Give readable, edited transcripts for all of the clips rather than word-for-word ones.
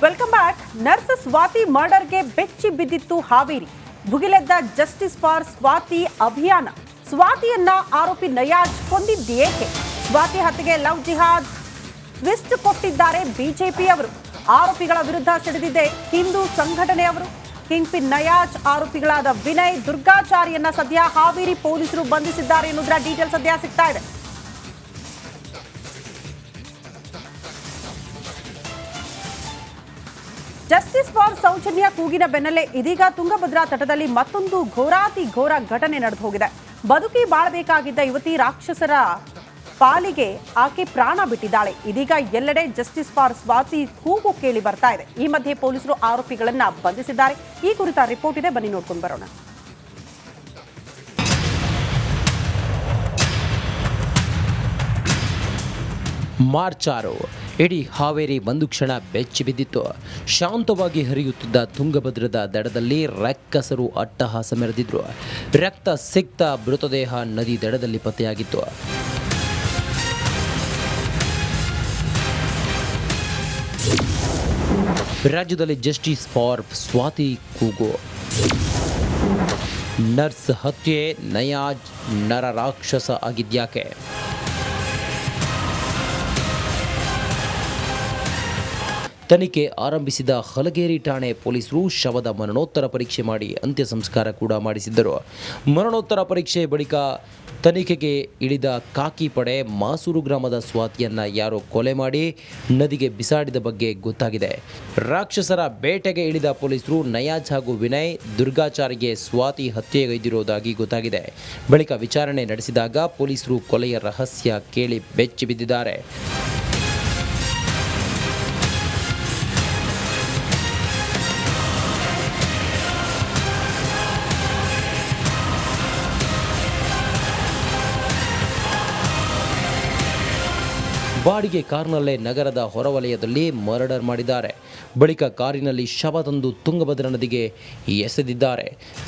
Welcome back. Nurse Swati ಮರ್ಡರ್ಗೆ ಬೆಚ್ಚಿ ಬಿದ್ದಿತ್ತು Haveri. ಭುಗಿಲೆದ್ದ justice for Swati ಅಭಿಯಾನ. ಸ್ವಾತಿಯನ್ನ ಆರೋಪಿ ನಯಾಜ್ ಕೊಂದಿದ್ದೇಕೆ? ಸ್ವಾತಿ ಹತ್ಯೆಗೆ ಲವ್ ಜಿಹಾದ್ ಟ್ವಿಸ್ಟ್ ಕೊಟ್ಟಿದ್ದಾರೆ ಬಿಜೆಪಿಯವರು. ಆರೋಪಿಗಳ ವಿರುದ್ಧ ಸಿಡಿದಿದೆ ಹಿಂದೂ ಸಂಘಟನೆಯವರು. ಕಿಂಗ್ ಪಿನ್ ನಯಾಜ್ ಆರೋಪಿಗಳಾದ ವಿನಯ್ ದುರ್ಗಾಚಾರಿಯನ್ನ ಸದ್ಯ ಹಾವೇರಿ ಪೊಲೀಸರು ಬಂಧಿಸಿದ್ದಾರೆ ಎನ್ನುವುದರ ಡೀಟೇಲ್ ಸದ್ಯ ಸಿಗ್ತಾ ಇದೆ. ಜಸ್ಟಿಸ್ ಫಾರ್ ಸೌಜನ್ಯ ಕೂಗಿನ ಬೆನ್ನಲ್ಲೇ ಇದೀಗ ತುಂಗಭದ್ರಾ ತಟದಲ್ಲಿ ಮತ್ತೊಂದು ಘೋರ ಘಟನೆ ನಡೆದು ಹೋಗಿದೆ. ಬದುಕಿ ಬಾಳಬೇಕಾಗಿದ್ದ ಯುವತಿ ರಾಕ್ಷಸರ ಪಾಲಿಗೆ ಆಕೆ ಪ್ರಾಣ ಬಿಟ್ಟಿದ್ದಾಳೆ. ಇದೀಗ ಎಲ್ಲೆಡೆ ಜಸ್ಟಿಸ್ ಫಾರ್ ಸ್ವಾತಿ ಕೂಗು ಕೇಳಿ ಬರ್ತಾ ಇದೆ. ಈ ಮಧ್ಯೆ ಪೊಲೀಸರು ಆರೋಪಿಗಳನ್ನ ಬಂಧಿಸಿದ್ದಾರೆ. ಈ ಕುರಿತ ರಿಪೋರ್ಟ್ ಇದೆ, ಬನ್ನಿ ನೋಡ್ಕೊಂಡು ಬರೋಣ. ಮಾರ್ಚ್ 6 ಇಡೀ ಹಾವೇರಿ ಒಂದು ಕ್ಷಣ ಬೆಚ್ಚಿ ಬಿದ್ದಿತ್ತು. ಶಾಂತವಾಗಿ ಹರಿಯುತ್ತಿದ್ದ ತುಂಗಭದ್ರದ ದಡದಲ್ಲಿ ರಕ್ಕಸರು ಅಟ್ಟಹಾಸ ಮೆರೆದಿದ್ರು. ರಕ್ತ ಸಿಕ್ತ ಮೃತದೇಹ ನದಿ ದಡದಲ್ಲಿ ಪತ್ತೆಯಾಗಿತ್ತು. ರಾಜ್ಯದಲ್ಲಿ ಜಸ್ಟಿಸ್ ಫಾರ್ ಸ್ವಾತಿ ಕೂಗು. ನರ್ಸ್ ಹತ್ಯೆ, ನಯಾಜ್ ನರ ರಾಕ್ಷಸ ಆಗಿದ್ಯಾಕೆ? ತನಿಖೆ ಆರಂಭಿಸಿದ ಹಲಗೇರಿ ಠಾಣೆ ಪೊಲೀಸರು ಶವದ ಮರಣೋತ್ತರ ಪರೀಕ್ಷೆ ಮಾಡಿ ಅಂತ್ಯ ಸಂಸ್ಕಾರ ಕೂಡ ಮಾಡಿಸಿದ್ದರು. ಮರಣೋತ್ತರ ಪರೀಕ್ಷೆ ಬಳಿಕ ತನಿಖೆಗೆ ಇಳಿದ ಕಾಕಿ ಪಡೆ ಮಾಸೂರು ಗ್ರಾಮದ ಸ್ವಾತಿಯನ್ನ ಯಾರೋ ಕೊಲೆ ಮಾಡಿ ನದಿಗೆ ಬಿಸಾಡಿದ ಬಗ್ಗೆ ಗೊತ್ತಾಗಿದೆ. ರಾಕ್ಷಸರ ಬೇಟೆಗೆ ಇಳಿದ ಪೊಲೀಸರು ನಯಾಜ್ ಹಾಗೂ ವಿನಯ್ ದುರ್ಗಾಚಾರಿಗೆ ಸ್ವಾತಿ ಹತ್ಯೆಗೈದಿರುವುದಾಗಿ ಗೊತ್ತಾಗಿದೆ. ಬಳಿಕ ವಿಚಾರಣೆ ನಡೆಸಿದಾಗ ಪೊಲೀಸರು ಕೊಲೆಯ ರಹಸ್ಯ ಕೇಳಿ ಬೆಚ್ಚಿ ಬಿದ್ದಿದ್ದಾರೆ. ಬಾಡಿಗೆ ಕಾರ್ನಲ್ಲೇ ನಗರದ ಹೊರವಲಯದಲ್ಲಿ ಮರ್ಡರ್ ಮಾಡಿದ್ದಾರೆ. ಬಳಿಕ ಕಾರಿನಲ್ಲಿ ಶವ ತಂದು ತುಂಗಭದ್ರಾ ನದಿಗೆ ಎಸೆದಿದ್ದಾರೆ.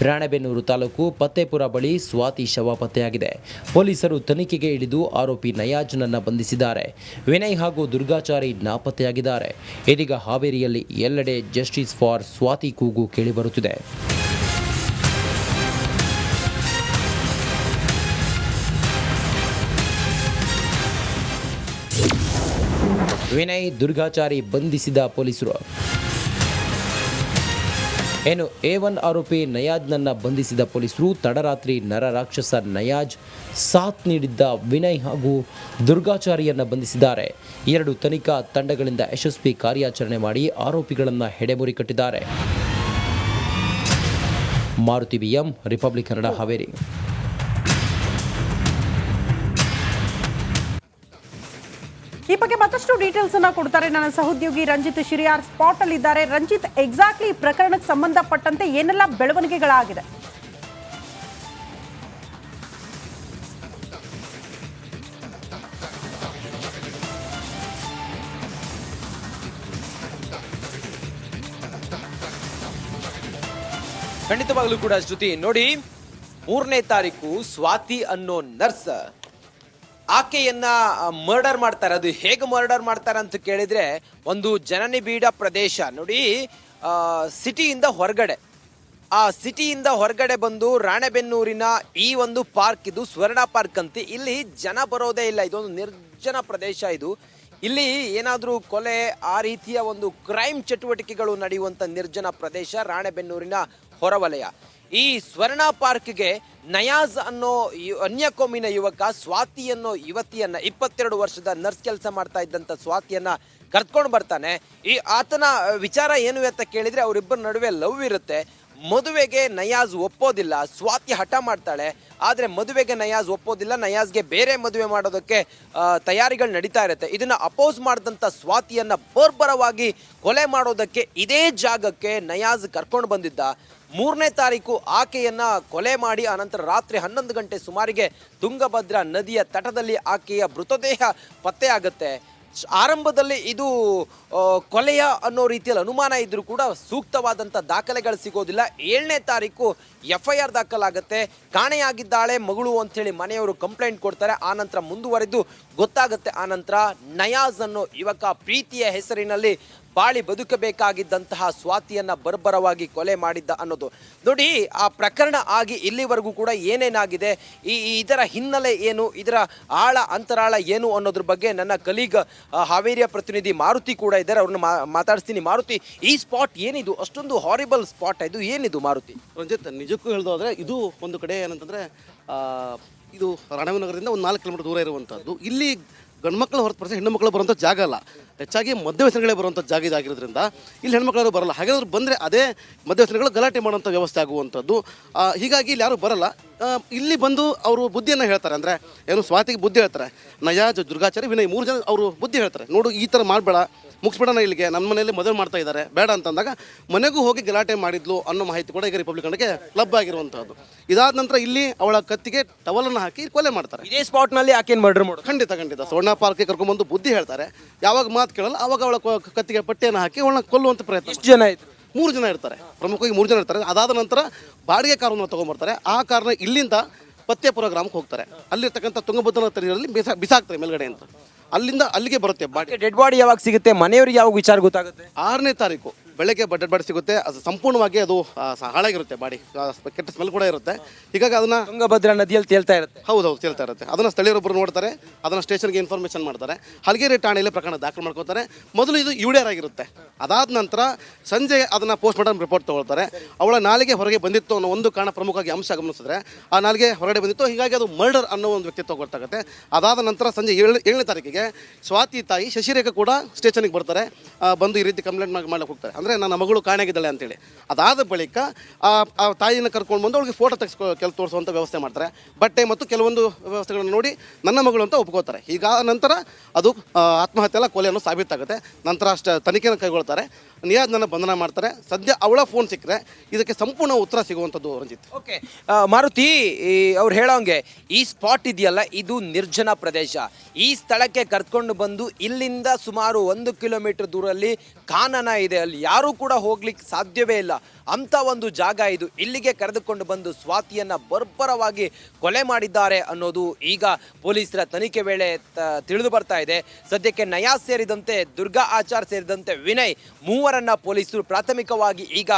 ರಾಣೆಬೆನ್ನೂರು ತಾಲೂಕು ಪತ್ತೇಪುರ ಬಳಿ ಸ್ವಾತಿ ಶವ ಪತ್ತೆಯಾಗಿದೆ. ಪೊಲೀಸರು ತನಿಖೆಗೆ ಇಳಿದು ಆರೋಪಿ ನಯಾಜ್ನನ್ನ ಬಂಧಿಸಿದ್ದಾರೆ. ವಿನಯ್ ಹಾಗೂ ದುರ್ಗಾಚಾರಿ ನಾಪತ್ತೆಯಾಗಿದ್ದಾರೆ. ಇದೀಗ ಹಾವೇರಿಯಲ್ಲಿ ಎಲ್ಲೆಡೆ ಜಸ್ಟಿಸ್ ಫಾರ್ ಸ್ವಾತಿ ಕೂಗು ಕೇಳಿಬರುತ್ತಿದೆ. ವಿನಯ್ ದುರ್ಗಾಚಾರಿ ಬಂಧಿಸಿದ ಪೊಲೀಸರು. ಏನು A1 ಆರೋಪಿ ನಯಾಜ್ನನ್ನ ಬಂಧಿಸಿದ ಪೊಲೀಸರು ತಡರಾತ್ರಿ ನರ ರಾಕ್ಷಸ ನಯಾಜ್ ಸಾಥ್ ನೀಡಿದ್ದ ವಿನಯ್ ಹಾಗೂ ದುರ್ಗಾಚಾರಿಯನ್ನ ಬಂಧಿಸಿದ್ದಾರೆ. 2 ತನಿಖಾ ತಂಡಗಳಿಂದ ಯಶಸ್ವಿ ಕಾರ್ಯಾಚರಣೆ ಮಾಡಿ ಆರೋಪಿಗಳನ್ನು ಹೆಡೆಮುರಿ ಕಟ್ಟಿದ್ದಾರೆ. Maruti BM, republic Kannada, Haveri. ಈ ಬಗ್ಗೆ ಮತ್ತಷ್ಟು ಡೀಟೇಲ್ಸ್ ಅನ್ನ ಕೊಡ್ತಾರೆ ನನ್ನ ಸಹೋದ್ಯೋಗಿ ರಂಜಿತ್ ಶಿರಿಯಾರ್ ಸ್ಪಾಟ್ ಅಲ್ಲಿ ಇದ್ದಾರೆ. ರಂಜಿತ್, ಎಕ್ಸಾಕ್ಟ್ಲಿ ಈ ಪ್ರಕರಣಕ್ಕೆ ಸಂಬಂಧಪಟ್ಟಂತೆ ಏನೆಲ್ಲ ಬೆಳವಣಿಗೆಗಳಾಗಿದೆ? ಖಂಡಿತವಾಗ್ಲೂ ಕೂಡ ಶ್ರುತಿ, ನೋಡಿ 3ನೇ ತಾರೀಕು ಸ್ವಾತಿ ಅನ್ನೋ ನರ್ಸ್ ಆಕೆಯನ್ನ ಮರ್ಡರ್ ಮಾಡ್ತಾರೆ. ಅದು ಹೇಗೆ ಮರ್ಡರ್ ಮಾಡ್ತಾರೆ ಅಂತ ಕೇಳಿದ್ರೆ, ಒಂದು ಜನನಿಬಿಡ ಪ್ರದೇಶ ನೋಡಿ, ಸಿಟಿಯಿಂದ ಹೊರಗಡೆ, ಆ ಸಿಟಿಯಿಂದ ಹೊರಗಡೆ ಬಂದು ರಾಣೆಬೆನ್ನೂರಿನ ಈ ಒಂದು ಪಾರ್ಕ್, ಇದು ಸ್ವರ್ಣ ಪಾರ್ಕ್ ಅಂತ, ಇಲ್ಲಿ ಜನ ಬರೋದೇ ಇಲ್ಲ. ಇದೊಂದು ನಿರ್ಜನ ಪ್ರದೇಶ. ಇದು ಇಲ್ಲಿ ಏನಾದರೂ ಕೊಲೆ, ಆ ರೀತಿಯ ಒಂದು ಕ್ರೈಮ್ ಚಟುವಟಿಕೆಗಳು ನಡೆಯುವಂಥ ನಿರ್ಜನ ಪ್ರದೇಶ ರಾಣೆಬೆನ್ನೂರಿನ ಹೊರವಲಯ. ಈ ಸ್ವರ್ಣ ಪಾರ್ಕ್ಗೆ ನಯಾಜ್ ಅನ್ನೋ ಅನ್ಯಕೋಮಿನ ಯುವಕ ಸ್ವಾತಿ ಅನ್ನೋ ಯುವತಿಯನ್ನ, 22 ವರ್ಷದ ನರ್ಸ್ ಕೆಲಸ ಮಾಡ್ತಾ ಇದ್ದಂಥ ಸ್ವಾತಿಯನ್ನ ಕರ್ಕೊಂಡು ಬರ್ತಾನೆ. ಆತನ ವಿಚಾರ ಏನು ಅಂತ ಕೇಳಿದ್ರೆ, ಅವರಿಬ್ಬರ ನಡುವೆ ಲವ್ ಇರುತ್ತೆ. ಮದುವೆಗೆ ನಯಾಜ್ ಒಪ್ಪೋದಿಲ್ಲ. ಸ್ವಾತಿ ಹಠ ಮಾಡ್ತಾಳೆ, ಆದರೆ ಮದುವೆಗೆ ನಯಾಜ್ ಒಪ್ಪೋದಿಲ್ಲ. ನಯಾಜ್ಗೆ ಬೇರೆ ಮದುವೆ ಮಾಡೋದಕ್ಕೆ ತಯಾರಿಗಳು ನಡೀತಾ ಇರುತ್ತೆ. ಇದನ್ನ ಅಪೋಸ್ ಮಾಡಿದಂಥ ಸ್ವಾತಿಯನ್ನ ಬರ್ಬರವಾಗಿ ಕೊಲೆ ಮಾಡೋದಕ್ಕೆ ಇದೇ ಜಾಗಕ್ಕೆ ನಯಾಜ್ ಕರ್ಕೊಂಡು ಬಂದಿದ್ದ. 3ನೇ ತಾರೀಕು ಆಕೆಯನ್ನ ಕೊಲೆ ಮಾಡಿ ಅನಂತರ ರಾತ್ರಿ 11 ಗಂಟೆ ಸುಮಾರಿಗೆ ತುಂಗಭದ್ರಾ ನದಿಯ ತಟದಲ್ಲಿ ಆಕೆಯ ಮೃತದೇಹ ಪತ್ತೆಯಾಗುತ್ತೆ. ಆರಂಭದಲ್ಲಿ ಇದು ಕೊಲೆಯ ಅನ್ನೋ ರೀತಿಯಲ್ಲಿ ಅನುಮಾನ ಇದ್ರೂ ಕೂಡ ಸೂಕ್ತವಾದಂಥ ದಾಖಲೆಗಳು ಸಿಗೋದಿಲ್ಲ. 7ನೇ ತಾರೀಕು FIR ದಾಖಲಾಗುತ್ತೆ. ಕಾಣೆಯಾಗಿದ್ದಾಳೆ ಮಗಳು ಅಂಥೇಳಿ ಮನೆಯವರು ಕಂಪ್ಲೇಂಟ್ ಕೊಡ್ತಾರೆ. ಆನಂತರ ಮುಂದುವರೆದು ಗೊತ್ತಾಗುತ್ತೆ. ಆನಂತರ ನಯಾಜ್ ಅನ್ನೋ ಯುವಕ ಪ್ರೀತಿಯ ಹೆಸರಿನಲ್ಲಿ ಬಾಳಿ ಬದುಕಬೇಕಾಗಿದ್ದಂತಹ ಸ್ವಾತಿಯನ್ನ ಬರ್ಬರವಾಗಿ ಕೊಲೆ ಮಾಡಿದ್ದ ಅನ್ನೋದು. ನೋಡಿ, ಆ ಪ್ರಕರಣ ಆಗಿ ಇಲ್ಲಿವರೆಗೂ ಕೂಡ ಏನೇನಾಗಿದೆ, ಇದರ ಹಿನ್ನೆಲೆ ಏನು, ಇದರ ಆಳ ಅಂತರಾಳ ಏನು ಅನ್ನೋದ್ರ ಬಗ್ಗೆ ನನ್ನ ಕಲೀಗ್ ಹಾವೇರಿಯ ಪ್ರತಿನಿಧಿ ಮಾರುತಿ ಕೂಡ ಇದ್ದಾರೆ, ಅವ್ರನ್ನ ಮಾತಾಡಿಸ್ತೀನಿ. ಮಾರುತಿ, ಈ ಸ್ಪಾಟ್ ಏನಿದು? ಅಷ್ಟೊಂದು ಹಾರಿಬಲ್ ಸ್ಪಾಟ್ ಇದು, ಏನಿದು ಮಾರುತಿ? ರಂಜಿತ್, ನಿಜಕ್ಕೂ ಹೇಳೋದಾದ್ರೆ ಇದು ಒಂದು ಕಡೆ ಏನಂತಂದರೆ, ಇದು ರಾಣೇಬೆನ್ನೂರದಿಂದ ಒಂದು 4 ಕಿಲೋಮೀಟರ್ ದೂರ ಇರುವಂಥದ್ದು. ಇಲ್ಲಿ ಗಂಡು ಮಕ್ಕಳು ಹೊರತುಪಡಿಸಿ ಹೆಣ್ಣು ಮಕ್ಕಳು ಬರುವಂಥ ಜಾಗ ಅಲ್ಲ, ಹೆಚ್ಚಾಗಿ ಮಧ್ಯವಸನಗಳೇ ಬರುವಂಥ ಜಾಗ ಇದಾಗಿರೋದ್ರಿಂದ ಇಲ್ಲಿ ಹೆಣ್ಮಕ್ಳು ಬರಲ್ಲ. ಹಾಗಾದ್ರೆ ಬಂದರೆ ಅದೇ ಮಧ್ಯವಸನಗಳು ಗಲಾಟೆ ಮಾಡುವಂಥ ವ್ಯವಸ್ಥೆ ಆಗುವಂಥದ್ದು. ಹೀಗಾಗಿ ಇಲ್ಲಿ ಯಾರೂ ಬರಲ್ಲ. ಇಲ್ಲಿ ಬಂದು ಅವರು ಬುದ್ಧಿಯನ್ನು ಹೇಳ್ತಾರೆ, ಅಂದರೆ ಏನು ಸ್ವಾತಿಗೆ ಬುದ್ಧಿ ಹೇಳ್ತಾರೆ. ನಯಾಜ್, ದುರ್ಗಾಚಾರಿ, ವಿನಯ್ 3 ಜನ ಅವರು ಬುದ್ಧಿ ಹೇಳ್ತಾರೆ. ನೋಡು, ಈ ಥರ ಮಾಡಬೇಡ, ಮುಗಿಸ್ಬಿಡೋಣ, ಇಲ್ಲಿಗೆ ನಮ್ಮ ಮನೆಯಲ್ಲಿ ಮದುವೆ ಮಾಡ್ತಾ ಇದ್ದಾರೆ, ಬೇಡ ಅಂತಂದಾಗ ಮನೆಗೂ ಹೋಗಿ ಗಲಾಟೆ ಮಾಡಿದ್ಲು ಅನ್ನೋ ಮಾಹಿತಿ ಕೂಡ ಈಗ ರಿಪಬ್ಲಿಕನ್ಗೆ ಲಭ್ಯ ಆಗಿರುವಂಥದ್ದು. ಇದಾದ ನಂತರ ಇಲ್ಲಿ ಅವಳ ಕತ್ತಿಗೆ ಟವಲನ್ನು ಹಾಕಿ ಕೊಲೆ ಮಾಡ್ತಾರೆ. ಇದೇ ಸ್ಪಾಟ್ನಲ್ಲಿ ಆಕೆಯನ್ನು ಮರ್ಡರ್ ಮಾಡೋದು? ಖಂಡಿತ ಸ್ವರ್ಣ ಪಾರ್ಕ್ಗೆ ಕರ್ಕೊಂಡ್ಬಂದು ಬುದ್ಧಿ ಹೇಳ್ತಾರೆ. ಯಾವಾಗ ಮಾತು ಕೇಳಲ್ಲ ಆವಾಗ ಅವಳ ಕತ್ತಿಗೆ ಪಟ್ಟಿಯನ್ನು ಹಾಕಿ ಅವಳನ್ನ ಕೊಲ್ಲುವಂಥ ಪ್ರಯತ್ನ. ಎಷ್ಟು ಜನ ಆಯಿತು? 3 ಜನ ಇರ್ತಾರೆ, ಪ್ರಮುಖವಾಗಿ 3 ಜನ ಇರ್ತಾರೆ. ಅದಾದ ನಂತರ ಬಾಡಿಗೆ ಕಾರನ್ನು ತೊಗೊಂಡ್ಬರ್ತಾರೆ. ಆ ಕಾರನ್ನ ಇಲ್ಲಿಂದ ಪತ್ಯಪುರ ಗ್ರಾಮಕ್ಕೆ ಹೋಗ್ತಾರೆ. ಅಲ್ಲಿರ್ತಕ್ಕಂಥ ತುಂಗಭದ್ರಾ ನದಿಯಲ್ಲಿ ಬಿಸಾಕ್ತಾರೆ ಮೇಲ್ಗಡೆ ಅಂತ. ಅಲ್ಲಿಂದ ಅಲ್ಲಿಗೆ ಬರುತ್ತೆ ಬಾಡಿ. ಡೆಡ್ ಬಾಡಿ ಯಾವಾಗ ಸಿಗುತ್ತೆ? ಮನೆಯವರಿಗೆ ಯಾವಾಗ ವಿಚಾರ ಗೊತ್ತಾಗುತ್ತೆ? 6ನೇ ತಾರೀಕು ಬೆಳಗ್ಗೆ ಡೆಡ್ ಬಾಡಿ ಸಿಗುತ್ತೆ. ಅದು ಸಂಪೂರ್ಣವಾಗಿ ಅದು ಹಾಳಾಗಿರುತ್ತೆ, ಬಾಡಿ ಕೆಟ್ಟ ಸ್ಮೆಲ್ ಕೂಡ ಇರುತ್ತೆ. ಹೀಗಾಗಿ ಅದನ್ನ ತುಂಗಭದ್ರಾ ನದಿಯಲ್ಲಿ ತೇಲ್ತಾ ಇರುತ್ತೆ. ಹೌದು ತೇಲ್ತಾ ಇರುತ್ತೆ. ಅದನ್ನ ಸ್ಥಳೀಯರೊಬ್ಬರು ನೋಡ್ತಾರೆ, ಅದನ್ನ ಸ್ಟೇಷನ್ಗೆ ಇನ್ಫಾರ್ಮೇಷನ್ ಮಾಡ್ತಾರೆ. ಹಲಗೇರಿ ಠಾಣೆಯಲ್ಲಿ ಪ್ರಕರಣ ದಾಖಲು ಮಾಡ್ಕೋತಾರೆ. ಮೊದಲು ಇದು ಯುಡಿಆರ್ ಆಗಿರುತ್ತೆ. ಅದಾದ ನಂತರ ಸಂಜೆ ಅದನ್ನ ಪೋಸ್ಟ್ ಮಾರ್ಟಮ್ ರಿಪೋರ್ಟ್ ತಗೊಳ್ತಾರೆ. ಅವಳ ನಾಲಿಗೆ ಹೊರಗೆ ಬಂದಿತ್ತು ಅನ್ನೋ ಒಂದು ಕಾರಣ ಪ್ರಮುಖವಾಗಿ ಅಂಶ ಗಮನಿಸಿದ್ರೆ, ಆ ನಾಲಿಗೆ ಹೊರಗಡೆ ಬಂದಿತ್ತು, ಹೀಗಾಗಿ ಅದು ಮರ್ಡರ್ ಅನ್ನೋ ಒಂದು ವ್ಯಕ್ತಿತ್ವ ಗೊತ್ತಾಗುತ್ತೆ. ಅದಾದ ನಂತರ ಸಂಜೆ 7ನೇ ತಾರೀಕಿಗೆ ಸ್ವಾತಿ ತಾಯಿ ಶಶಿರೇಖಾ ಕೂಡ ಸ್ಟೇಷನ್ಗೆ ಬರ್ತಾರೆ. ಬಂದು ಈ ರೀತಿ ಕಂಪ್ಲೇಂಟ್ ಮಾಡ್ಲಿಕ್ಕೆ ಹೋಗ್ತಾರೆ, ಅಂದರೆ ನನ್ನ ಮಗಳು ಕಾಣೆಯಾಗಿದ್ದಾಳೆ ಅಂತೇಳಿ. ಅದಾದ ಬಳಿಕ ಆ ತಾಯಿನ ಕರ್ಕೊಂಡು ಬಂದು ಅವಳಿಗೆ ಫೋಟೋ ತೋರಿಸುವಂಥ ವ್ಯವಸ್ಥೆ ಮಾಡ್ತಾರೆ. ಬಟ್ಟೆ ಮತ್ತು ಕೆಲವೊಂದು ವ್ಯವಸ್ಥೆಗಳನ್ನು ನೋಡಿ ನನ್ನ ಮಗಳು ಅಂತ ಒಪ್ಕೋತಾರೆ. ಈಗ ನಂತರ ಅದು ಆತ್ಮಹತ್ಯೆ ಅಲ್ಲ, ಕೊಲೆ ಅನ್ನೋ ಸಾಬೀತಾಗುತ್ತೆ. ನಂತರ ತನಿಖೆಯನ್ನು ಕೈಗೊಳ್ತಾರೆ. ನಿಯಾಜ್ನ ಬಂಧನ ಮಾಡ್ತಾರೆ. ಸದ್ಯ ಅವಳ ಫೋನ್ ಸಿಕ್ಕರೆ ಇದಕ್ಕೆ ಸಂಪೂರ್ಣ ಉತ್ತರ ಸಿಗುವಂಥದ್ದು. ರಂಜಿತ್, ಓಕೆ, ಮಾರುತಿ, ಅವ್ರು ಹೇಳೋಂಗೆ ಈ ಸ್ಪಾಟ್ ಇದೆಯಲ್ಲ, ಇದು ನಿರ್ಜನ ಪ್ರದೇಶ. ಈ ಸ್ಥಳಕ್ಕೆ ಕರ್ಕೊಂಡು ಬಂದು ಇಲ್ಲಿಂದ ಸುಮಾರು 1 ಕಿಲೋಮೀಟರ್ ದೂರಲ್ಲಿ ಕಾನನ ಇದೆ, ಅಲ್ಲಿ ಯಾರೂ ಕೂಡ ಹೋಗ್ಲಿಕ್ಕೆ ಸಾಧ್ಯವೇ ಇಲ್ಲ ಅಂತ ಒಂದು ಜಾಗ ಇದು. ಇಲ್ಲಿಗೆ ಕರೆದುಕೊಂಡು ಬಂದು ಸ್ವಾತಿಯನ್ನ ಬರ್ಬರವಾಗಿ ಕೊಲೆ ಮಾಡಿದ್ದಾರೆ ಅನ್ನೋದು ಈಗ ಪೊಲೀಸರ ತನಿಖೆ ವೇಳೆ ತಿಳಿದು ಬರ್ತಾ ಇದೆ. ಸದ್ಯಕ್ಕೆ ನಯಾಜ್ ಸೇರಿದಂತೆ ದುರ್ಗಾ ಆಚಾರ್ ಸೇರಿದಂತೆ ವಿನಯ್ 3ರನ್ನ ಪೊಲೀಸರು ಪ್ರಾಥಮಿಕವಾಗಿ ಈಗ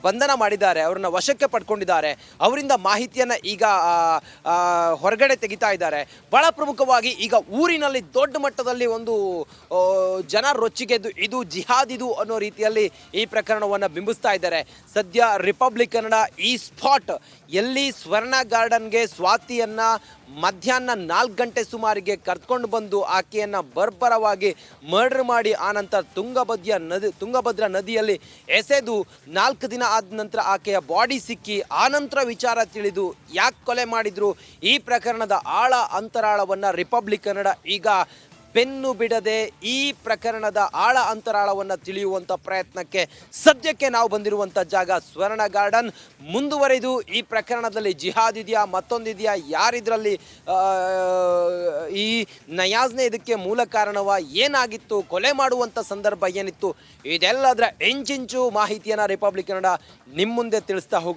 ಬಂಧನ ಮಾಡಿದ್ದಾರೆ, ಅವರನ್ನ ವಶಕ್ಕೆ ಪಡ್ಕೊಂಡಿದ್ದಾರೆ. ಅವರಿಂದ ಮಾಹಿತಿಯನ್ನ ಈಗ ಹೊರಗಡೆ ತೆಗಿತಾ ಇದ್ದಾರೆ. ಬಹಳ ಪ್ರಮುಖವಾಗಿ ಈಗ ಊರಿನಲ್ಲಿ ದೊಡ್ಡ ಮಟ್ಟದಲ್ಲಿ ಒಂದು ಜನ ರೊಚ್ಚಿಗೆದ್ದು ಇದು ಜಿಹಾದ್ ಇದು ಅನ್ನೋ ರೀತಿಯಲ್ಲಿ ಈ ಪ್ರಕರಣವನ್ನು ಬಿಂಬಿಸ್ತಾ ಇದ್ದಾರೆ. ಸದ್ಯ ರಿಪಬ್ಲಿಕ್ ಕನ್ನಡ ಈ ಸ್ಪಾಟ್ ಎಲ್ಲಿ ಸ್ವರ್ಣ ಗಾರ್ಡನ್ಗೆ ಸ್ವಾತಿಯನ್ನ ಮಧ್ಯಾಹ್ನ 4 ಗಂಟೆ ಸುಮಾರಿಗೆ ಕರ್ಕೊಂಡು ಬಂದು ಆಕೆಯನ್ನು ಬರ್ಬರವಾಗಿ ಮರ್ಡರ್ ಮಾಡಿ ಆನಂತರ ತುಂಗಭದ್ರಾ ನದಿಯಲ್ಲಿ ಎಸೆದು 4 ದಿನ ಆದ ನಂತರ ಆಕೆಯ ಬಾಡಿ ಸಿಕ್ಕಿ ಆನಂತರ ವಿಚಾರ ತಿಳಿದು ಯಾಕೆ ಕೊಲೆ ಮಾಡಿದ್ರು, ಈ ಪ್ರಕರಣದ ಆಳ ಅಂತರಾಳವನ್ನು ರಿಪಬ್ಲಿಕ್ ಕನ್ನಡ ಈಗ ಬೆನ್ನು ಬಿಡದೆ ಈ ಪ್ರಕರಣದ ಆಳ ಅಂತರಾಳವನ್ನು ತಿಳಿಯುವಂಥ ಪ್ರಯತ್ನಕ್ಕೆ ಸದ್ಯಕ್ಕೆ ನಾವು ಬಂದಿರುವಂಥ ಜಾಗ ಸ್ವರ್ಣ ಗಾರ್ಡನ್. ಮುಂದುವರೆದು ಈ ಪ್ರಕರಣದಲ್ಲಿ ಜಿಹಾದ್ ಇದೆಯಾ, ಮತ್ತೊಂದಿದೆಯಾ, ಯಾರಿದ್ರಲ್ಲಿ ಈ ನಯಾಜ್ನೇ ಇದಕ್ಕೆ ಮೂಲ ಕಾರಣವ, ಏನಾಗಿತ್ತು, ಕೊಲೆ ಮಾಡುವಂಥ ಸಂದರ್ಭ ಏನಿತ್ತು, ಇದೆಲ್ಲದರ ಇಂಚಿಂಚು ಮಾಹಿತಿಯನ್ನು ರಿಪಬ್ಲಿಕ್ ಕನ್ನಡ ನಿಮ್ಮ ಮುಂದೆ ತಿಳಿಸ್ತಾ ಹೋಗುತ್ತೆ.